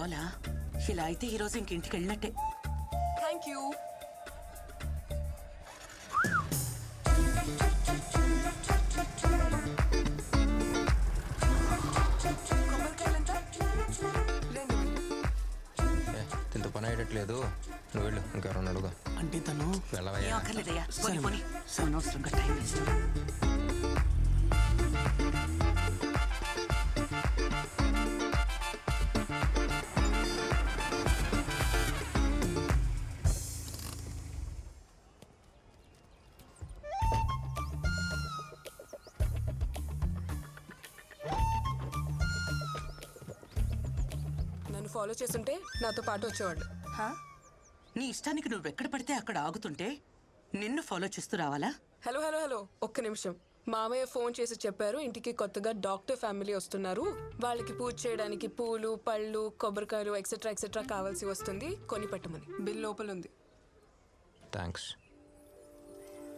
కావాలా? ఇలా అయితే ఈరోజు ఇంకింటికి వెళ్ళినట్టే. Thank you. ఇంత పని అయ్యట్లేదు, నువ్వు వెళ్ళు. ఇంకెవరన్నా అడుగు. అంటే తను వెళ్ళవయ్యా. ఏం అక్కర్లేదయ్యా, పోనీ పోనీ. అనవసరంగా టైం వేస్ట్. నన్ను ఫాలో చేస్తుంటే నాతో పాటు వచ్చేవాళ్ళు. నీ ఇష్టానికి నువ్వెక్కడ పడితే అక్కడ ఆగుతుంటే నిన్ను ఫాలో చేస్తూ రావాలా? హలో హలో హలో, ఒక్క నిమిషం. మామయ్య ఫోన్ చేసి చెప్పారు ఇంటికి కొత్తగా డాక్టర్ ఫ్యామిలీ వస్తున్నారు, వాళ్ళకి పూజ చేయడానికి పూలు పళ్ళు కొబ్బరికాయలు ఎక్సెట్రా ఎక్సెట్రా కావాల్సి వస్తుంది, కొని పెట్టమని. బిల్ లోపల ఉంది. థ్యాంక్స్.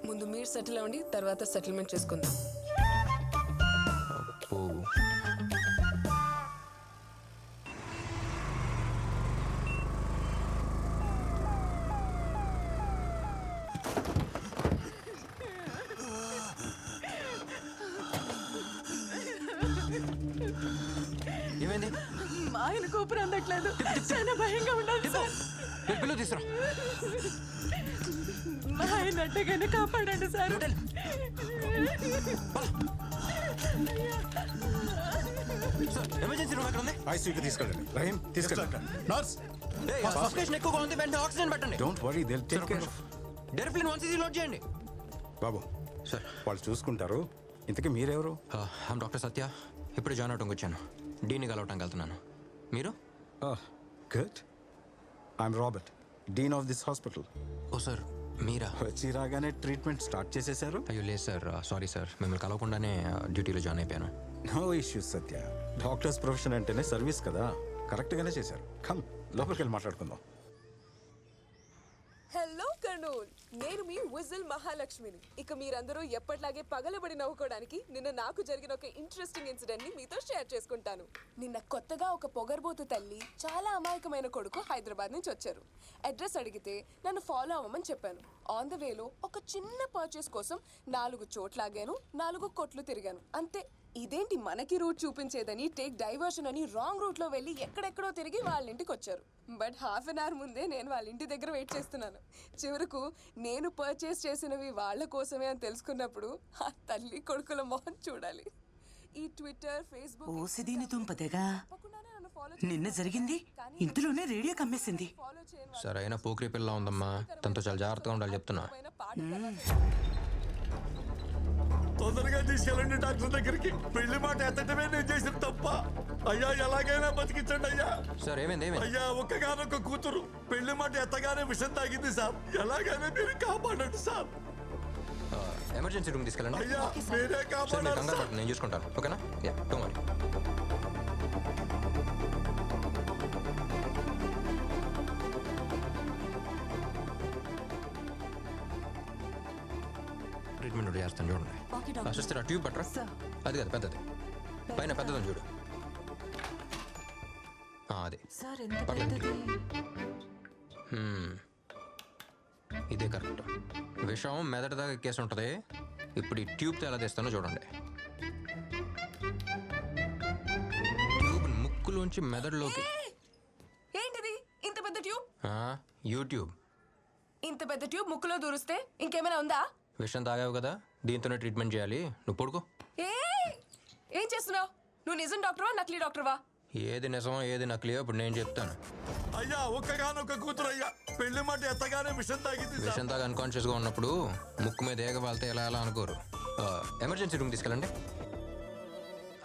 ముందు మీరు సెటిల్ అవ్వండి, తర్వాత సెటిల్మెంట్ చేసుకుందాం. అబ్బో. ఏమైంది? మా ఆయన కూపర్ అందట్లేదు, చాలా భయంగా ఉండదు సార్. పిల్లలు తీసురా. మా ఆయన అట్టగానే కాపాడండి సార్. ఎమర్జెన్సీ రూమ్ ఎక్కడ ఉంది? ఐసీయూకి తీసుకెళ్ళండి. రహీం తీసుకెళ్ళండి. నర్స్, సఫికేషన్ ఎక్కువగా ఉంది, వెంటనే ఆక్సిజన్ పెట్టండి. Don't worry, they will take care of. Deriphyllin 1cc load చేయండి. బాబు సార్, వాళ్ళు చూసుకుంటారు. ఇంతకీ మీరెవరు? I'm doctor Satya. ఇప్పుడు జాయిన్ అవడానికి వచ్చాను. డీని కలవటానికి వెళ్తున్నాను. మీరు? Good. I'm Robert, dean of this hospital. Oh sir, మీరా? వచ్చి రాగానే ట్రీట్మెంట్ స్టార్ట్ చేసేశారు. అయ్యో లేదు సార్, సారీ సార్, మిమ్మల్ని కలవకుండానే డ్యూటీలో జాయిన్ అయిపోయాను. నో ఇష్యూస్ సత్య, డాక్టర్స్ ప్రొఫెషన్ అంటేనే సర్వీస్ కదా. కరెక్ట్గానే చేశారు. కమ్, లోపలికి వెళ్ళి మాట్లాడుకుందాం. హలో కర్నూల్, నేను మీ విజిల్ మహాలక్ష్మిని. ఇక మీరందరూ ఎప్పట్లాగే పగలబడి నవ్వుకోవడానికి నిన్న నాకు జరిగిన ఒక ఇంట్రెస్టింగ్ ఇన్సిడెంట్ ని మీతో షేర్ చేసుకుంటాను. నిన్న కొత్తగా ఒక పొగర్బోతు తల్లి, చాలా అమాయకమైన కొడుకు హైదరాబాద్ నుంచి వచ్చారు. అడ్రస్ అడిగితే నన్ను ఫాలో అవ్వమని చెప్పాను. ఆన్ ద వేలో ఒక చిన్న పర్చేస్ కోసం 4 చోట్లాగాను, 4 కొట్లు తిరిగాను, అంతే. ఇదేంటి మనకి రూట్ చూపించేదని టేక్ డైవర్షన్ అని రాంగ్ రూట్ లో వెళ్ళి ఎక్కడెక్కడో తిరిగి వాళ్ళ ఇంటికి వచ్చారు. బట్ హాఫ్ అన్ అవర్ ముందే నేను వాళ్ళ ఇంటి దగ్గర వెయిట్ చేస్తున్నాను. చివరకు నేను పర్చేస్ చేసినవి వాళ్ళ కోసమే అని తెలుసుకున్నప్పుడు ఆ తల్లి కొడుకుల మొహం చూడాలి. ఈ ట్విట్టర్, ఫేస్బుక్ ఓసిదీని దుంపదేగా నిన్న జరిగింది. ఇంతలోనే రేడియో కమ్మేసింది. సరే, అయినా పోక్రీ పిల్ల ఉందమ్మా, తనతో చాలా జాగ్రత్తగా ఉండాలి చెప్తున్నా. తొందరగా తీసుకెళ్ళండి డాక్టర్ దగ్గరికి. పెళ్లి మాట ఎత్తటమే నేను చేసిన తప్ప. అయ్యా, ఎలాగైనా బతికించండి అయ్యా. సార్ ఏమైంది? అయ్యా, ఒక్కగానొక్క కూతురు పెళ్లి మాట ఎత్తగానే విషం తాగింది సార్. ఎలాగైనా మీరు కాపాడండి సార్. ఎమర్జెన్సీ రూమ్ తీసుకెళ్ళండి. అయ్యా, మీరే సార్, మీరు కాపాడాలి కంగారు సార్. పడకండి, నేను చూసుకుంటాను. ఓకేనా? Yeah, don't worry. ట్రీట్మెంట్ చేస్తాను, చూడండి. సిస్టర్, ఆ ట్యూబ్ పట్టరా. అది కదా పెద్దది, పైన పెద్దదని చూడు. అది పర్లేదు. ఇదే కరెక్ట్. విషం మెదడు దాకా ఎక్కేసి ఉంటుంది. ఇప్పుడు ఈ ట్యూబ్తో ఎలా తీస్తానో చూడండి. ట్యూబ్ ముక్కులోంచి మెదడులోకి. ఏంటిది ఇంత పెద్ద ట్యూబ్? యూట్యూబ్. ఇంత పెద్ద ట్యూబ్ ముక్కులో దూరిస్తే ఇంకేమైనా ఉందా? విషం తాగావు కదా, దీంతోనే ట్రీట్మెంట్ చేయాలి. నువ్వు పడుకో. ఏం చేస్తున్నావు నువ్వు? నిజం డాక్టర్వా నకిలీ డాక్టర్వా? ఏది నిజమో ఏది నకిలీయో ఇప్పుడు నేను చెప్తాను. అయ్యా, ఒక్కగానొక్క కూతురు అయ్యా, పెళ్లి మాట ఎత్తగానే విషం తాగింది సార్. విషం తాగా అన్కాన్షియస్గా ఉన్నప్పుడు ముక్కు మీద ఏగ వాళ్తే ఎలా ఎలా అనుకోరు. ఎమర్జెన్సీ రూమ్ తీసుకెళ్ళండి.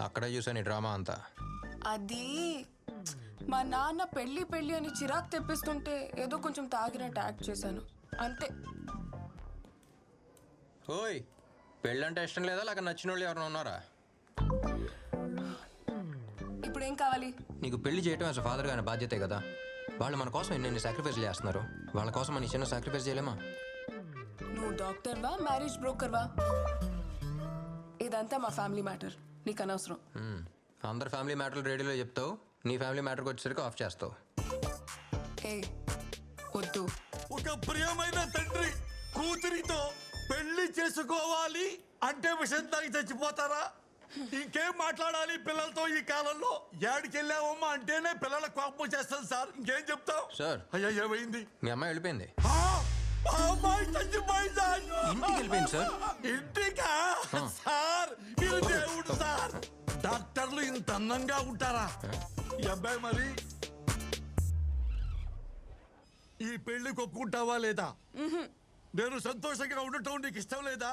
అక్కడే చూసాను ఈ డ్రామా అంతా. అది మా నాన్న పెళ్లి పెళ్లి అని చిరాకు తెప్పిస్తుంటే ఏదో కొంచెం తాగినట్టు యాక్ట్ చేశాను, అంతే. ఓయ్, పెళ్ళంటే ఇష్టం లేదా? లేక నచ్చిన వాళ్ళు ఎవరైనా ఉన్నారా? ఇప్పుడు ఏం కావాలి? నీకు పెళ్లి చేయటం యాజ్ ఫాదర్ గానే బాధ్యతే కదా. వాళ్ళు మన కోసం ఎన్ని సాక్రిఫైస్ చేస్తున్నారు. వాళ్ళ కోసం మన చిన్న సాక్రిఫైస్ చేయలేమా? నువ్వు డాక్టర్వా మ్యారేజ్ బ్రోకర్వా? ఇదంతా మా ఫ్యామిలీ మ్యాటర్, నీకు అనవసరం. అందరు ఫ్యామిలీ మ్యాటర్లు రేడియోలో చెప్తావు, నీ ఫ్యామిలీ మ్యాటర్కి వచ్చేసరికి ఆఫ్ చేస్తావు. ఏ వద్దు. ఒక ప్రియమైన తండ్రి కూతురితో పెళ్లి చేసుకోవాలి అంటే విషయం తాగి చచ్చిపోతారా? ఇంకేం మాట్లాడాలి పిల్లలతో ఈ కాలంలో? ఏడికి వెళ్ళావమ్మా అంటేనే పిల్లల కోపం చేస్తాను సార్. ఇంకేం చెప్తావు సార్ అయ్యా? ఏమైంది? మీ అమ్మాయి వెళ్ళిపోయింది. ఆ, మా అమ్మాయి చచ్చిపోయిందా? ఇంటికి వెళ్ళిపోయింది సార్. ఇంటికా? సార్ మీరు దేవుడు సార్. డాక్టర్లు ఇంత అందంగా ఉంటారా? ఈ అబ్బాయి మరి ఈ పెళ్లికి ఒప్పుకుంటావా లేదా? నేను సంతోషంగా ఉండటం నీకు ఇష్టం లేదా?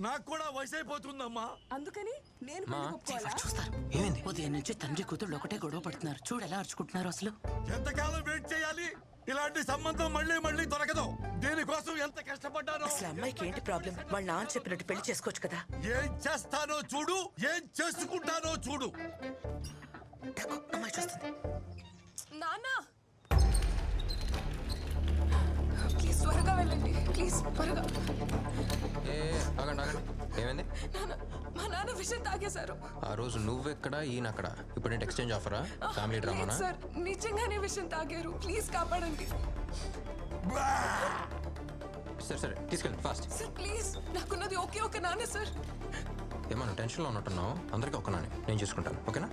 నాకు కూడా వయసు అయిపోతుందమ్మా. అందుకని నేను మా. పెళ్లికి ఒప్పుకోవాలా? చూస్తారు ఏమైంది? ఉదయం నుంచి తండ్రి కూతుళ్ళు ఒకటే గొడవ పడుతున్నారు. చూడు ఎలా అరుచుకుంటున్నారు అసలు. ఎంతకాలం వెయిట్ చేయాలి? ఇలాంటి సంబంధం మళ్ళీ మళ్ళీ దొరకదు. దీనికోసం ఎంత కష్టపడ్డానో. అసలు అమ్మాయికి ఏంటి ప్రాబ్లం? వాళ్ళ నాన్న చెప్పినట్టు పెళ్లి చేసుకోవచ్చు కదా. ఏం చేస్తానో చూడు, ఏం చేసుకుంటానో చూడు. తక్కువ అమ్మాయి చూస్తుంది. నాన్న ప్లీజ్ త్వరగా వెళ్ళండి. ప్లీజ్ త్వరగా. ఆగండి ఆగండి. ఏమైంది? నాన్న మా నాన్న విషయం తాగేశారు. ఆ రోజు నువ్వెక్కడ ఈయనక్కడ. ఇప్పుడు ఏంటి ఎక్స్చేంజ్ ఆఫరా? ఫ్యామిలీ డ్రామానా? లేదు సార్, నిజంగానే విషయం తాగారు. ప్లీజ్ కాపాడండి సరే సరే తీసుకెళ్ళి ఫాస్ట్. సార్. ప్లీజ్ నాకున్నది ఒకే ఒక నాన్న సార్. ఏమన్నా టెన్షన్లో ఉన్నట్టున్నావు? అందరికీ ఒక్కనానే నేను చూసుకుంటాను. ఓకేనా?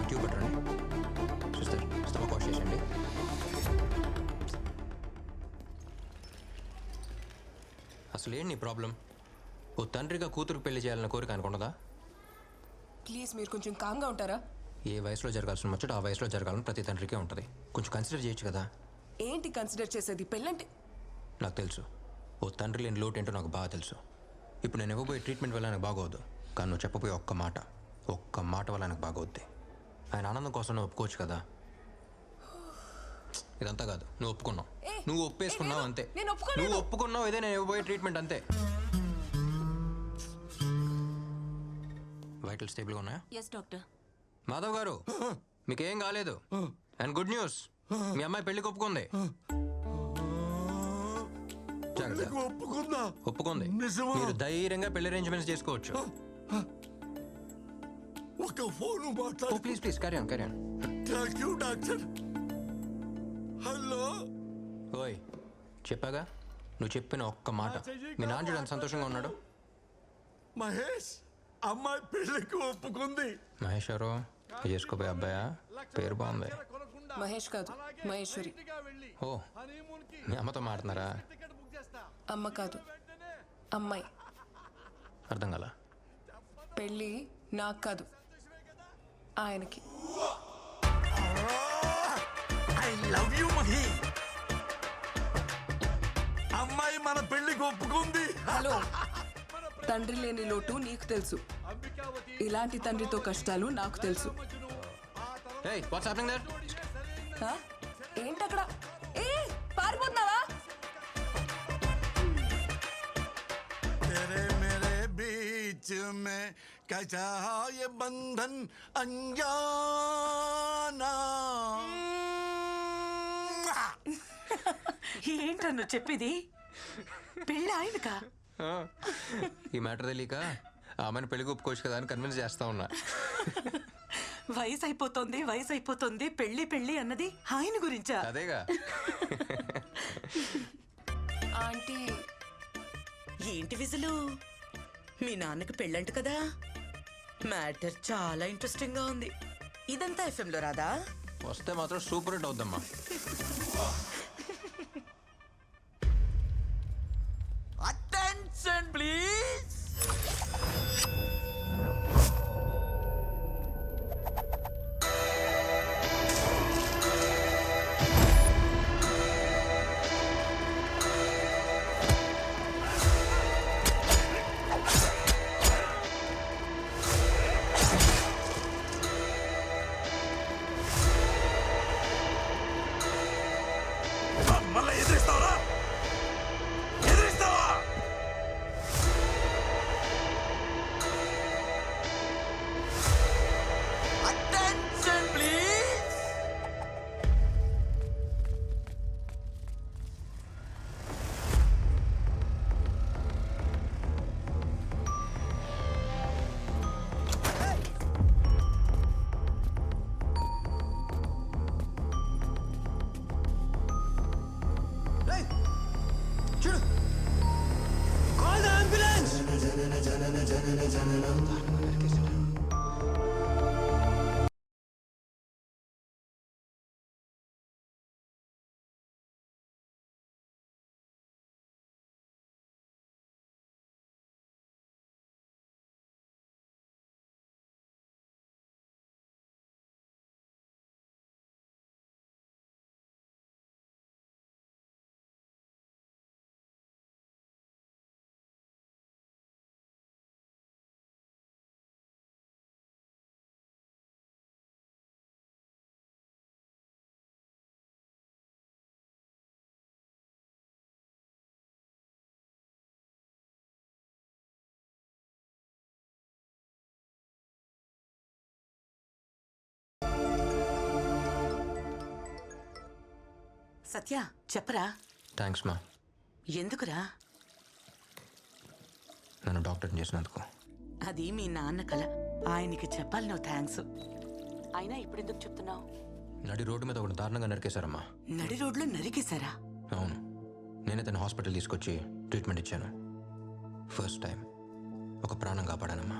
ట్యూబ్ పెట్టండి. సిస్టర్ స్టమక్ వాష్ చేసేయండి. అసలు ఏంటి నీ ప్రాబ్లం? ఓ తండ్రిగా కూతురు పెళ్లి చేయాలన్న కోరిక అనుకున్నదా? ప్లీజ్ మీరు కొంచెం కామ్గా ఉంటారా? ఏ వయసులో జరగాల్సిన ముచ్చట ఆ వయసులో జరగాలని ప్రతి తండ్రికే ఉంటుంది. కొంచెం కన్సిడర్ చేయొచ్చు కదా. ఏంటి కన్సిడర్ చేసేది? పెళ్ళంటే నాకు తెలుసు ఓ తండ్రి లేని లోటు ఏంటో నాకు బాగా తెలుసు. ఇప్పుడు నేను ఇవ్వబోయే ట్రీట్మెంట్ వల్ల నాకు బాగోద్దు, కానీ నువ్వు చెప్పబోయే ఒక్క మాట వల్ల నాకు బాగోద్ది. ఆయన ఆనందం కోసం నువ్వు ఒప్పుకోవచ్చు కదా. ఇదంతా కాదు, నువ్వు ఒప్పుకున్నావు, నువ్వు ఒప్పేసుకున్నావు అంతే. నువ్వు ఒప్పుకున్నావు, ఇదే నేను ఇవ్వబోయే ట్రీట్మెంట్ అంతే. వైటల్ స్టేబుల్గా ఉన్నాయా? Yes doctor. మాధవ్ గారు మీకేం కాలేదు. అండ్ గుడ్ న్యూస్, మీ అమ్మాయి పెళ్లికి ఒప్పుకుంది. పెళ్లికి ఒప్పుకుందా? ఒప్పుకుంది. నిజమా? మీరు ధైర్యంగా పెళ్లి అరేంజ్మెంట్స్ చేసుకోవచ్చు. ఒక ఫోన్ మాట్లాడు. Please please carry on carry on. Thank you doctor. Hello. ఓయ్ చెప్పాగా, నువ్వు చెప్పిన ఒక్క మాట. మీ నాన్న చూడు ఎంత సంతోషంగా ఉన్నాడు. మహేష్ అమ్మాయి పెళ్లికి ఒప్పుకుంది. మహేష్ ఎవరు? చేసుకోపోయే అబ్బాయా? పేరు బాగుంది. మహేష్ కాదు, మహేశ్వరి. ఓ మీ అమ్మతో మాట్లాడుతున్నారా? అమ్మ కాదు, అమ్మాయి. అర్థం కాల. పెళ్ళి నాకు కాదు, ఆయనకి. I love you Mahi. అమ్మాయి మన పెళ్లికి ఒప్పుకుంది. హలో, తండ్రి లేని లోటు నీకు తెలుసు, ఇలాంటి తండ్రితో కష్టాలు నాకు తెలుసు. Hey, what's happening there? ఏంటక్కడ? ఏ పారిపోతున్నావా? तेरे मेरे बीच में कैसा ये बंधन अनजाना. ఏంట్రా నువ్వు చెప్పేది? పెళ్ళి ఆయనకా? ఈ మ్యాటర్ తెలియక ఆమెను పెళ్లికి ఒప్పుకోవచ్చు కదా అని కన్విన్స్ చేస్తా ఉన్నా. వయసు అయిపోతుంది, పెళ్లి అన్నది ఆయన గురించా? అదేగా. ఆంటీ ఏంటి విజులు? మీ నాన్నకి పెళ్ళంట కదా? మ్యాటర్ చాలా ఇంట్రెస్టింగ్ గా ఉంది. ఇదంతా FM లో రాదా? వస్తే మాత్రం సూపర్ హిట్ అవుద్దమ్మా. Attention please. సత్య చెప్పరా. థ్యాంక్స్ మా, ఎందుకురా? నన్ను డాక్టర్ని చేసినందుకు. అది మీ నాన్న కల, ఆయనకి చెప్పాలి నువ్వు థ్యాంక్స్. అయినా ఇప్పుడెందుకు చెప్తున్నావు? నడి రోడ్డు మీద ఒకటి దారుణంగా నరికేశారమ్మా. నడి రోడ్లో నరికేశారా? అవును, నేనే తన హాస్పిటల్ తీసుకొచ్చి ట్రీట్మెంట్ ఇచ్చాను. ఫస్ట్ టైం ఒక ప్రాణం కాపాడానమ్మా.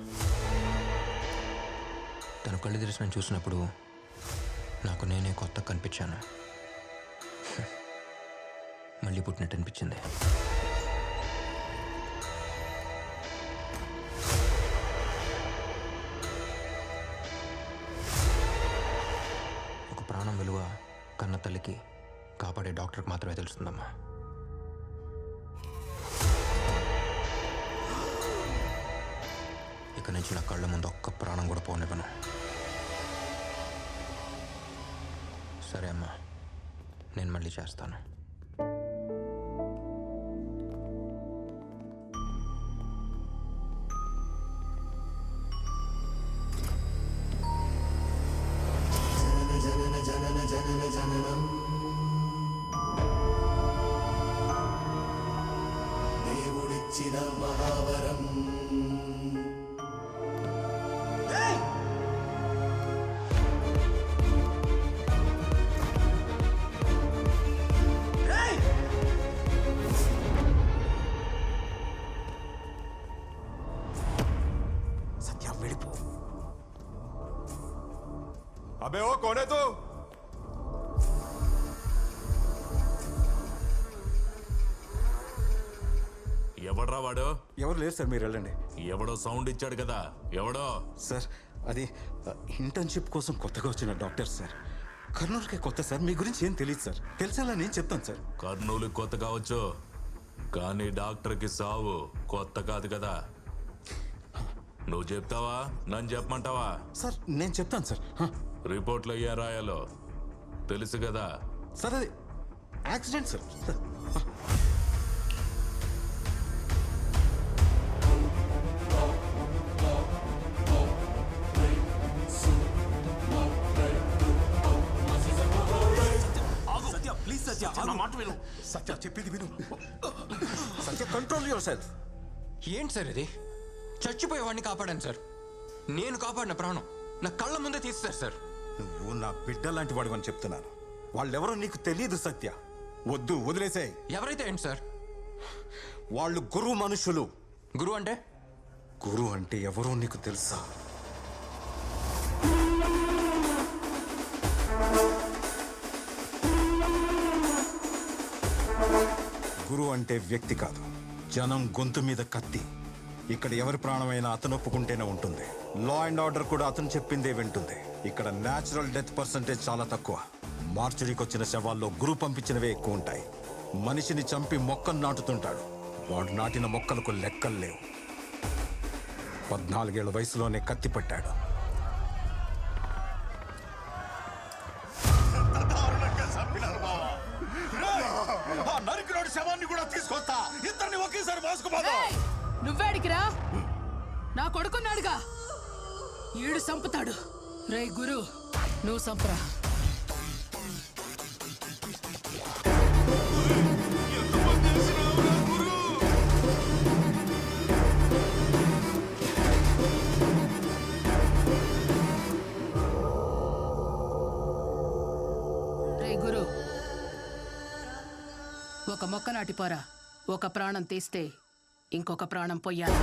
తను కళ్ళు తెరిచి నన్ను చూసినప్పుడు నాకు నేనే కొత్త కనిపించాను. మళ్ళీ పుట్టినట్టు అనిపించింది. ఒక ప్రాణం విలువ కన్న తల్లికి, కాపాడే డాక్టర్కి మాత్రమే తెలుస్తుందమ్మా. ఇక నుంచి నా కళ్ళ ముందు ఒక్క ప్రాణం కూడా పోనివ్వను. సరే అమ్మా, నేను మళ్ళీ చేస్తాను. దేవుడిచ్చిన మహావరం. సత్య వెళ్ళిపో. అబే ఓ కోనే తూ? ఎవడ్రా వాడు? ఎవరు లేరు సార్, మీరు వెళ్ళండి. ఎవడో సౌండ్ ఇచ్చాడు కదా, ఎవడో? సార్ అది ఇంటర్న్షిప్ కోసం కొత్తగా వచ్చిన డాక్టర్ సార్. కర్నూలుకే కొత్త సార్, మీ గురించి ఏం తెలియదు సార్. తెలిసేలా నేను చెప్తాను సార్. కర్నూలు కొత్త కావచ్చు, కానీ డాక్టర్కి సావు కొత్త కాదు కదా. నువ్వు చెప్తావా, నన్ను చెప్పమంటావా? సార్ నేను చెప్తాను సార్. రిపోర్ట్లో ఏం రాయాలో తెలుసు కదా. సార్ అది యాక్సిడెంట్ సార్. సత్య చెప్పింది విను. సత్య కంట్రోల్ యువర్ సెల్ఫ్. ఏంటి సార్ ఇది? చచ్చిపోయేవాడిని కాపాడాను సార్. నేను కాపాడిన ప్రాణం నా కళ్ళ ముందే తీస్తారు సార్. నువ్వు నా బిడ్డ లాంటి వాడు అని చెప్తున్నాను. వాళ్ళెవరో నీకు తెలియదు సత్య. వద్దు, వదిలేసే. ఎవరైతే ఏంటి సార్? వాళ్ళు గురువు మనుషులు. గురువు అంటే? గురువు అంటే ఎవరో నీకు తెలుసా? గురువు అంటే వ్యక్తి కాదు, జనం గొంతు మీద కత్తి. ఇక్కడ ఎవరి ప్రాణమైనా అతను ఒప్పుకుంటేనే ఉంటుంది. లా అండ్ ఆర్డర్ కూడా అతను చెప్పిందే వింటుంది. ఇక్కడ న్యాచురల్ డెత్ పర్సంటేజ్ చాలా తక్కువ. మార్చురీకి వచ్చిన శవాల్లో గురువు పంపించినవే ఎక్కువ ఉంటాయి. మనిషిని చంపి మొక్కను నాటుతుంటాడు. వాడు నాటిన మొక్కలకు లెక్కలు లేవు. 14 ఏళ్ల వయసులోనే కత్తి పట్టాడు. నరికినోడి శవాన్ని కూడా తీసుకొస్తా. ఇద్దరిని ఒకేసారి మోసుకుపోతా. నువ్వేడికిరా? నా కొడుకున్నాడుగా, ఈడు సంపుతాడు. రే గురు, నువ్వు సంపురా. రే గురు, ఒక మొక్క నాటిపోరా. ఒక ప్రాణం తీస్తే ఇంకొక ప్రాణం పొయ్యాలి